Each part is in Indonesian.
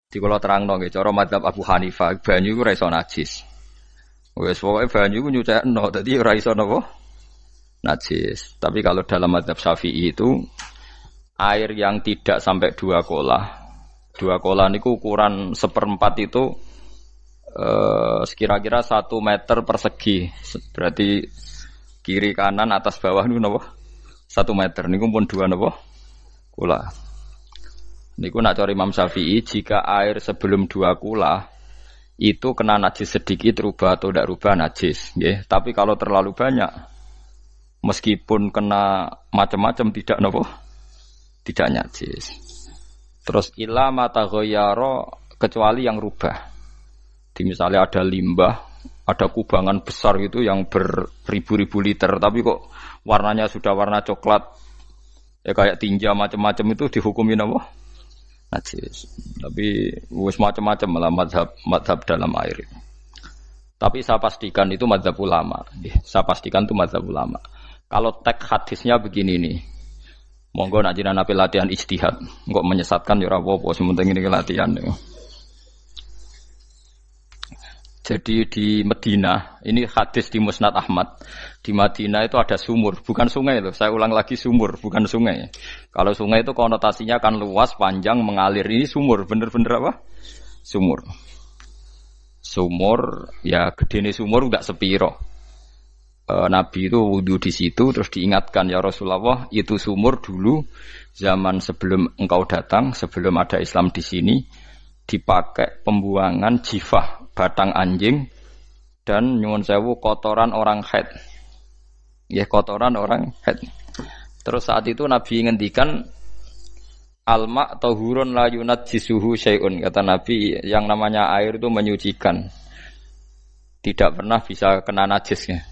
Di kula terangno nggih cara madzhab Abu Hanifah, banyu iku ora iso najis. Wis pokoke banyu iku nyucekno, dadi ora iso napa? Najis. Tapi kalau dalam madzhab Syafi'i itu air yang tidak sampai 2 kolah. 2 kolah niku ukuran 1/4 itu sekira-kira 1 meter persegi. Berarti kiri kanan atas bawah niku napa? 1 meter niku pun 2 napa? Kolah. Niku nak cari Imam Syafi'i, jika air sebelum 2 kula itu kena najis sedikit rubah atau tidak rubah najis, nggih. Tapi kalau terlalu banyak, meskipun kena macam-macam tidak nopo, tidak najis. Terus ila mata ghayyara kecuali yang rubah. Di misalnya ada limbah, ada kubangan besar gitu yang beribu-ribu liter, tapi kok warnanya sudah warna coklat, ya kayak tinja macam-macam itu dihukumi nopo? Najis. Tapi wis macam-macam malah mazhab dalam air itu. Tapi saya pastikan itu mazhab ulama. Saya pastikan itu mazhab ulama. Kalau teks hadisnya begini nih. Monggo nak jenengan ape latihan ijtihad. Engko menyesatkan ya ora apa-apa, sementing ini latihan. Jadi di Madinah, ini hadis di Musnad Ahmad. Di Madinah itu ada sumur, bukan sungai loh. Saya ulang lagi sumur, bukan sungai. Kalau sungai itu konotasinya kan luas, panjang, mengalir. Ini sumur, bener-bener apa? Sumur. Sumur, ya gedene sumur enggak sepiro. Nabi itu wudu di situ, terus diingatkan ya Rasulullah, itu sumur dulu zaman sebelum engkau datang, sebelum ada Islam di sini, dipakai pembuangan jifah, batang anjing, dan nyuwun sewu kotoran orang haid. Ya kotoran orang haid. Terus saat itu Nabi ngendikan alma tahurun la yunajjisuhu syai'un. Kata Nabi, yang namanya air itu menyucikan. Tidak pernah bisa kena najisnya.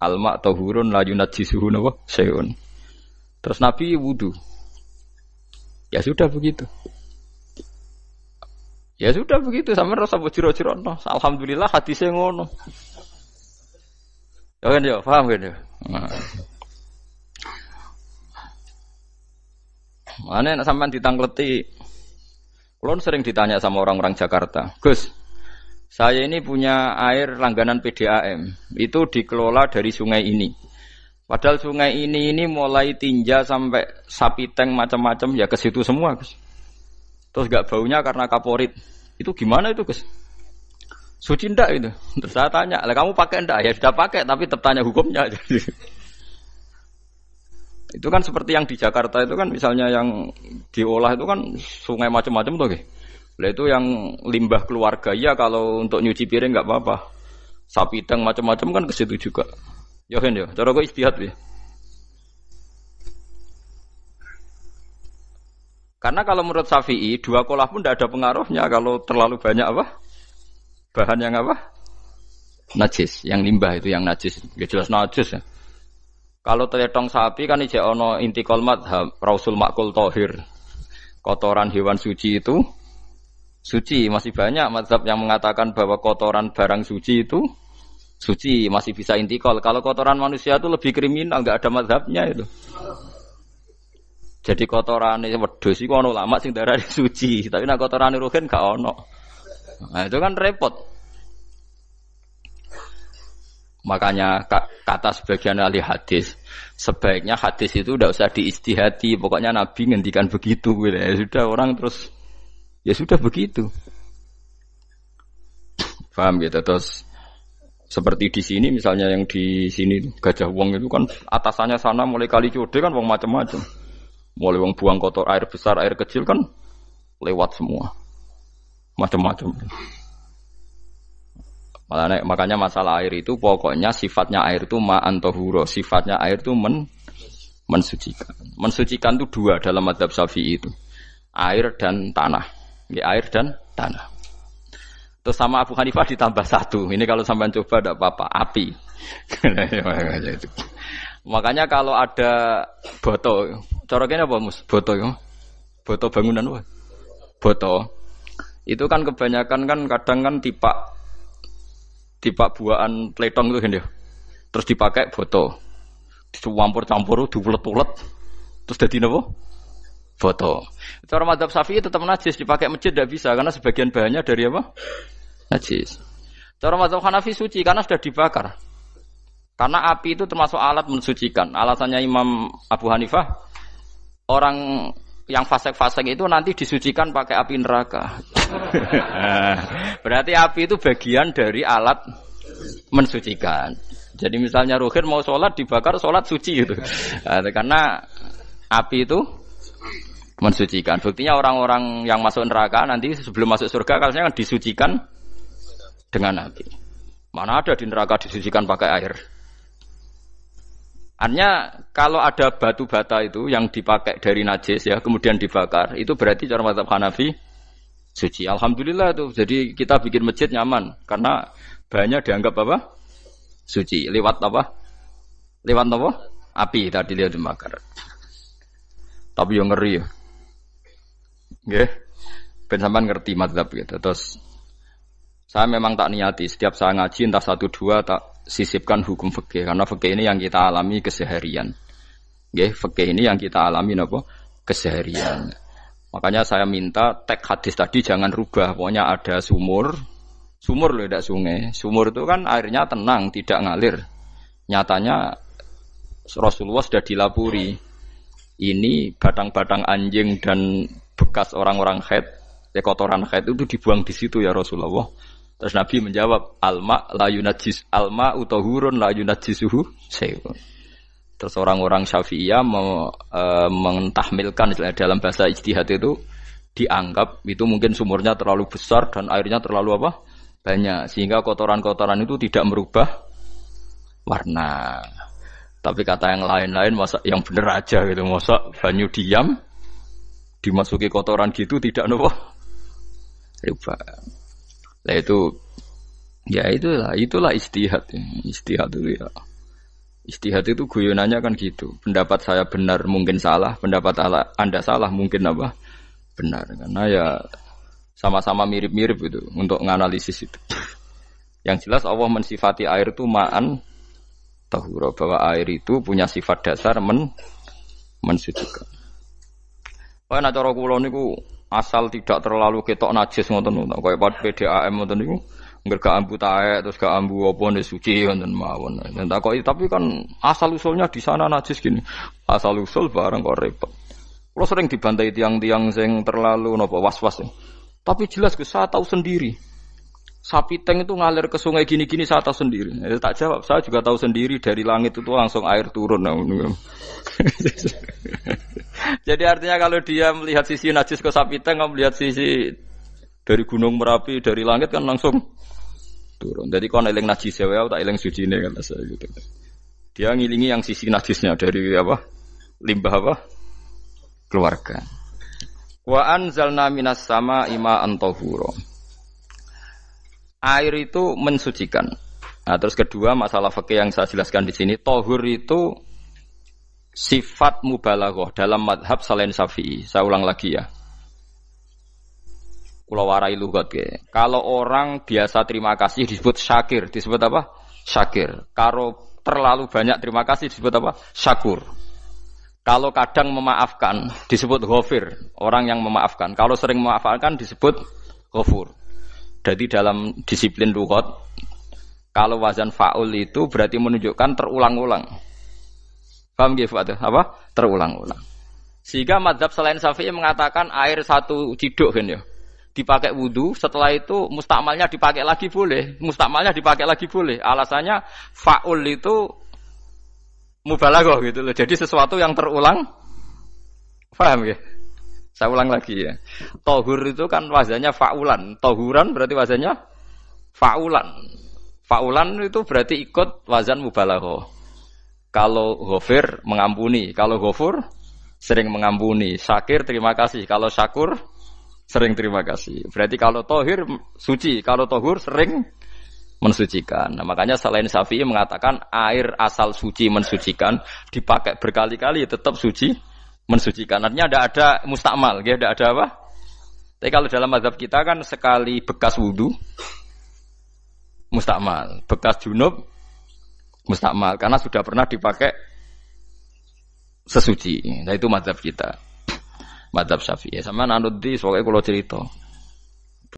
Alma tahurun la yunajjisuhu syai'un. Terus Nabi wudu. Ya sudah begitu. Ya sudah begitu, sampe rasa bojiro-jirono. Alhamdulillah hadisnya ngono. Ya kan ya, paham kan ya? Mana nek sampean ditangkleti. Kulon sering ditanya sama orang-orang Jakarta, "Gus, saya ini punya air langganan PDAM. Itu dikelola dari sungai ini. Padahal sungai ini mulai tinja sampai sapi tank macam-macam ya ke situ semua, Gus. Terus gak baunya karena kaporit. Itu gimana itu, Gus? Suci ndak itu?" Terus saya tanya, "Lah kamu pakai ndak?" "Ya sudah pakai, tapi tetap tanya hukumnya." Itu kan seperti yang di Jakarta itu kan misalnya yang diolah itu kan sungai macam-macam tuh, Gus. Lah itu yang limbah keluarga ya kalau untuk nyuci piring enggak apa-apa. Sapi tank macam-macam kan ke situ juga. Ya kan ya, cara kok istihad ya. Karena kalau menurut Syafi'i 2 kolah pun tidak ada pengaruhnya kalau terlalu banyak apa? Bahan yang apa? Najis, yang limbah itu yang najis. Ya jelas najis ya. Kalau teletong sapi kan ijek ono intikal madhab rausul makul tohir. Kotoran hewan suci itu suci. Masih banyak madhab yang mengatakan bahwa kotoran barang suci itu suci, masih bisa intikal. Kalau kotoran manusia itu lebih kriminal, enggak ada madhabnya itu. Jadi kotorane wedhus iku ana ulama sing darani suci, tapi nek kotorane ruhin gak ono. Nah, itu kan repot. Makanya kata sebagian ahli hadis, sebaiknya hadis itu tidak usah diistihati, pokoknya Nabi ngendikan begitu gitu. Ya sudah orang terus ya sudah begitu. Paham gitu. Terus seperti di sini misalnya yang di sini Gajah Wong itu kan atasannya sana mulai kali Code kan wong macam-macam. Mulai wong buang kotor air besar, air kecil kan lewat semua. Macam-macam. Makanya masalah air itu pokoknya sifatnya air itu ma'an tahura, sifatnya air itu mensucikan. Mensucikan itu 2 dalam mazhab Syafi'i itu. Air dan tanah. Ya, air dan tanah. Terus sama Abu Hanifah ditambah 1. Ini kalau sampean coba tidak apa-apa, api. Makanya kalau ada boto, cara kene apa Mus? Boto ya. Boto bangunan apa? Boto. Itu kan kebanyakan kan kadang kan tipak buahan pletong itu kan ya. Terus dipakai boto. Dicampur-campur, diulet-ulet. Terus dadi napa? foto. Cara madzhab Syafi'i tetap najis, dipakai masjid tidak bisa karena sebagian bahannya dari apa? Najis. Cara madzhab Hanafi suci karena sudah dibakar. Karena api itu termasuk alat mensucikan. Alasannya Imam Abu Hanifah, orang yang fasik-fasik itu nanti disucikan pakai api neraka. Berarti api itu bagian dari alat mensucikan. Jadi misalnya Ruhin mau sholat dibakar, sholat suci itu. Karena api itu mensucikan. Buktinya orang-orang yang masuk neraka nanti sebelum masuk surga harusnya kan disucikan dengan api. Mana ada di neraka disucikan pakai air. Artinya kalau ada batu bata itu yang dipakai dari najis ya kemudian dibakar itu berarti cara mazhab Hanafi suci. Alhamdulillah tuh. Jadi kita bikin masjid nyaman karena bahannya dianggap apa? Suci. Lewat apa? Lewat apa? Api tadi dia dibakar. Tapi yang ngeri ya. Nggih. Ben sampean ngerti mazhab gitu. Terus saya memang tak niati setiap saya ngaji entah 1 2 tak sisipkan hukum fikih karena fikih ini yang kita alami keseharian. Nggih, fikih ini yang kita alami napa? Keseharian. Makanya saya minta teks hadis tadi jangan rubah. Pokoknya ada sumur. Sumur loh tidak sungai. Sumur itu kan airnya tenang, tidak ngalir. Nyatanya Rasulullah sudah dilapuri. Ini batang-batang anjing dan bekas orang-orang haid, kotoran haid itu dibuang di situ ya Rasulullah. Terus Nabi menjawab, alma la yunajjis alma utahurun la yunajjisuhu syai'un. Terus orang-orang Syafi'iyah mentahmilkan dalam bahasa ijtihad itu dianggap itu mungkin sumurnya terlalu besar dan airnya terlalu apa? Banyak sehingga kotoran-kotoran itu tidak merubah warna. Tapi kata yang lain-lain masa yang bener aja gitu, masa banyu diam dimasuki kotoran gitu tidak nopo rubah. Nah itu ya itulah ijtihad. Ijtihad itu ya. Ijtihad itu guyonannya kan gitu. Pendapat saya benar mungkin salah, pendapat Anda salah mungkin apa? Benar. Karena ya sama-sama mirip-mirip itu untuk menganalisis itu. Yang jelas Allah mensifati air itu ma'an tahura, bahwa air itu punya sifat dasar mensucikan. Kaya nek cara kula niku asal tidak terlalu ketok najis ngoten niku. Kaya PDAM ngoten niku ngger gak ambu taek terus gak ambu apa nek suci ngoten mawon. Nek takoki tapi kan asal usulnya di sana najis gini. Asal usul barang kok repot. Kula sering dibantai tiang-tiang sing terlalu napa was-was. Tapi jelas saya tahu sendiri. Sapi teng itu ngalir ke sungai gini-gini saya tahu sendiri. Tak jawab, saya juga tahu sendiri dari langit itu langsung air turun. Jadi artinya kalau dia melihat sisi najis ke sapi teng, kamu melihat sisi dari gunung Merapi, dari langit kan langsung turun. Jadi kalau eling najis ya, tak eling suci ini kata saya gitu. Dia ngilingi yang sisi najisnya dari apa? Limbah apa? Keluarga. Wa anzalna minas sama ma'an tahura. Air itu mensucikan. Nah, terus kedua masalah fikih yang saya jelaskan di sini, tahur itu sifat mubalaghah dalam madhab selain Syafi'i. Saya ulang lagi ya. Kula warai lugat ke. Kalau orang biasa terima kasih disebut syakir, disebut apa? Syakir. Kalau terlalu banyak terima kasih disebut apa? Syakur. Kalau kadang memaafkan disebut ghafir, orang yang memaafkan. Kalau sering memaafkan disebut ghafur. Jadi dalam disiplin lughat kalau wazan fa'ul itu berarti menunjukkan terulang-ulang. Paham nggih Pak? Apa? Terulang-ulang. Sehingga mazhab selain Syafi'i mengatakan air satu ciduk kan ya. Dipakai wudu, setelah itu mustakmalnya dipakai lagi boleh. Mustakmalnya dipakai lagi boleh. Alasannya fa'ul itu mubalaghah gitu loh. Jadi sesuatu yang terulang. Paham nggih? Saya ulang lagi ya. Tohur itu kan wazannya fa'ulan. Tohuran berarti wazannya fa'ulan. Fa'ulan itu berarti ikut wazan mubalaghah. Kalau ghafir mengampuni, kalau ghafur sering mengampuni. Syakir terima kasih, kalau syakur sering terima kasih. Berarti kalau tohir suci, kalau tohur sering mensucikan. Nah, makanya selain Syafi'i mengatakan air asal suci mensucikan dipakai berkali-kali tetap suci mensucikan. Artinya ada mustakmal, ya, ada apa? Tapi kalau dalam mazhab kita kan sekali bekas wudu mustakmal, bekas junub mustakmal karena sudah pernah dipakai sesuci. Nah itu mazhab kita. Madzhab Syafi'i. Sampeyan anut di pokoke kula cerita.